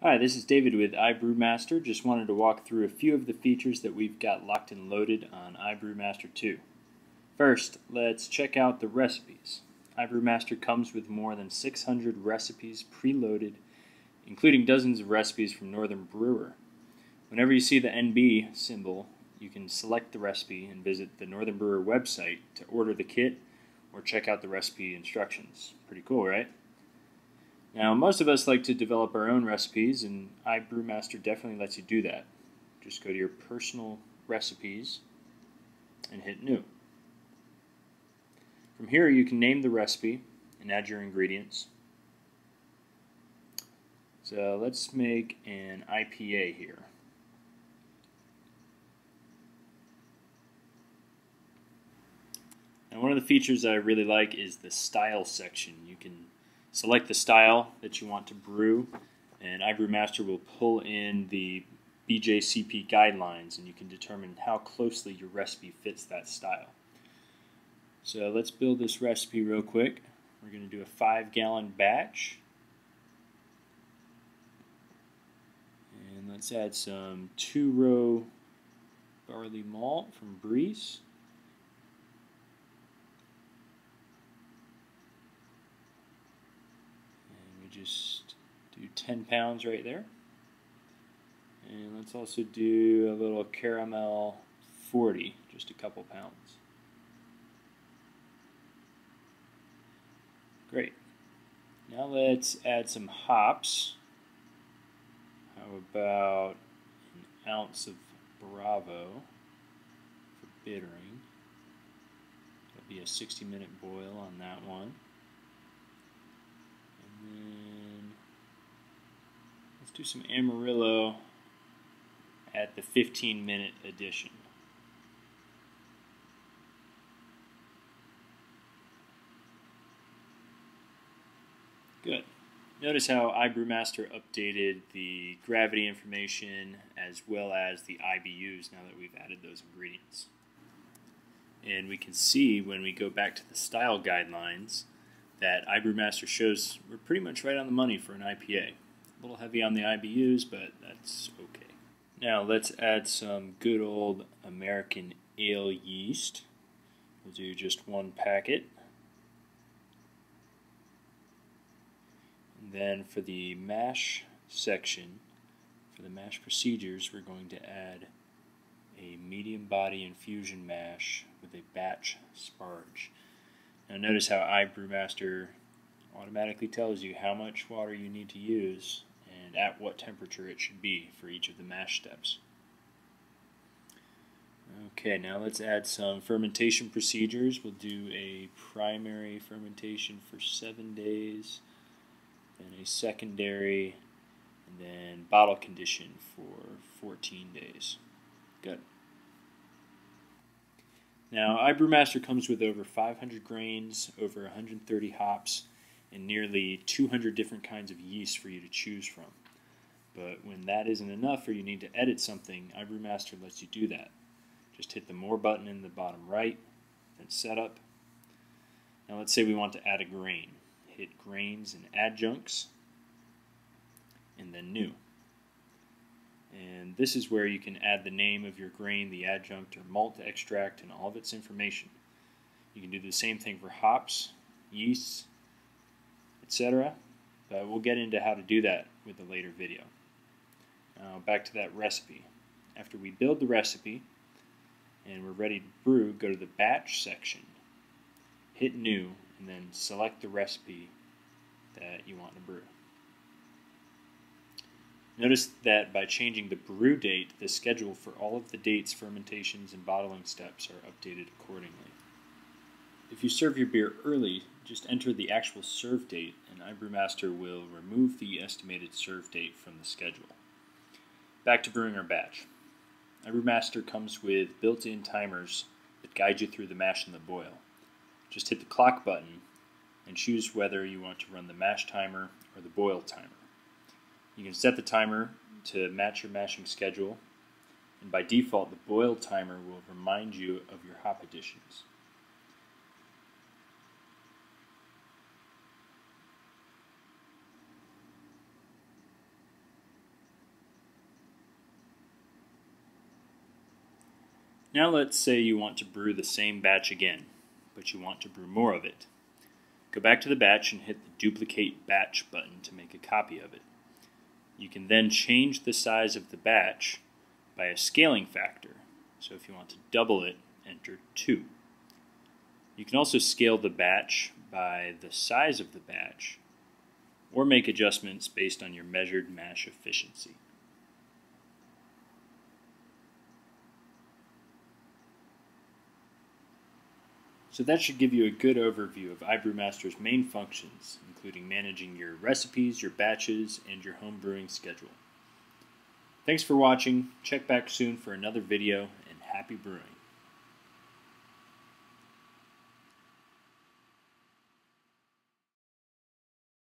Hi, this is David with iBrewMaster. Just wanted to walk through a few of the features that we've got locked and loaded on iBrewMaster 2. First, let's check out the recipes. iBrewMaster comes with more than 600 recipes preloaded, including dozens of recipes from Northern Brewer. Whenever you see the NB symbol, you can select the recipe and visit the Northern Brewer website to order the kit or check out the recipe instructions. Pretty cool, right? Now, most of us like to develop our own recipes, and iBrewMaster definitely lets you do that. Just go to your personal recipes and hit New. From here, you can name the recipe and add your ingredients. So let's make an IPA here. And one of the features I really like is the style section. You can select the style that you want to brew, and iBrewMaster will pull in the BJCP guidelines, and you can determine how closely your recipe fits that style. So let's build this recipe real quick. We're going to do a 5-gallon batch. And let's add some 2-row barley malt from Breeze. Just do 10 pounds right there. And let's also do a little caramel 40, just a couple pounds. Great. Now let's add some hops. How about an ounce of Bravo for bittering? That'll be a 60-minute boil on that one. Let's do some Amarillo at the 15-minute edition. Good. Notice how iBrewMaster updated the gravity information as well as the IBUs now that we've added those ingredients. And we can see when we go back to the style guidelines that iBrewMaster shows we're pretty much right on the money for an IPA. A little heavy on the IBUs, but that's okay. Now let's add some good old American ale yeast. We'll do just 1 packet. And then for the mash section, for the mash procedures, we're going to add a medium body infusion mash with a batch sparge. Now notice how iBrewMaster automatically tells you how much water you need to use and at what temperature it should be for each of the mash steps. Okay, now let's add some fermentation procedures. We'll do a primary fermentation for 7 days, then a secondary, and then bottle condition for 14 days. Good. Now, iBrewMaster comes with over 500 grains, over 130 hops, and nearly 200 different kinds of yeast for you to choose from. But when that isn't enough or you need to edit something, iBrewMaster lets you do that. Just hit the More button in the bottom right, then Setup. Now let's say we want to add a grain. Hit Grains and Adjuncts, and then New. And this is where you can add the name of your grain, the adjunct or malt extract, and all of its information. You can do the same thing for hops, yeasts, etc. But we'll get into how to do that with a later video. Now back to that recipe. After we build the recipe and we're ready to brew, go to the batch section, hit New, and then select the recipe that you want to brew. Notice that by changing the brew date, the schedule for all of the dates, fermentations, and bottling steps are updated accordingly. If you serve your beer early, just enter the actual serve date, and iBrewMaster will remove the estimated serve date from the schedule. Back to brewing our batch. iBrewMaster comes with built-in timers that guide you through the mash and the boil. Just hit the clock button and choose whether you want to run the mash timer or the boil timer. You can set the timer to match your mashing schedule, and by default the boil timer will remind you of your hop additions. Now let's say you want to brew the same batch again, but you want to brew more of it. Go back to the batch and hit the Duplicate Batch button to make a copy of it. You can then change the size of the batch by a scaling factor. So if you want to double it, enter 2. You can also scale the batch by the size of the batch, or make adjustments based on your measured mash efficiency. So that should give you a good overview of iBrewMaster's main functions, including managing your recipes, your batches, and your home brewing schedule. Thanks for watching. Check back soon for another video, and happy brewing.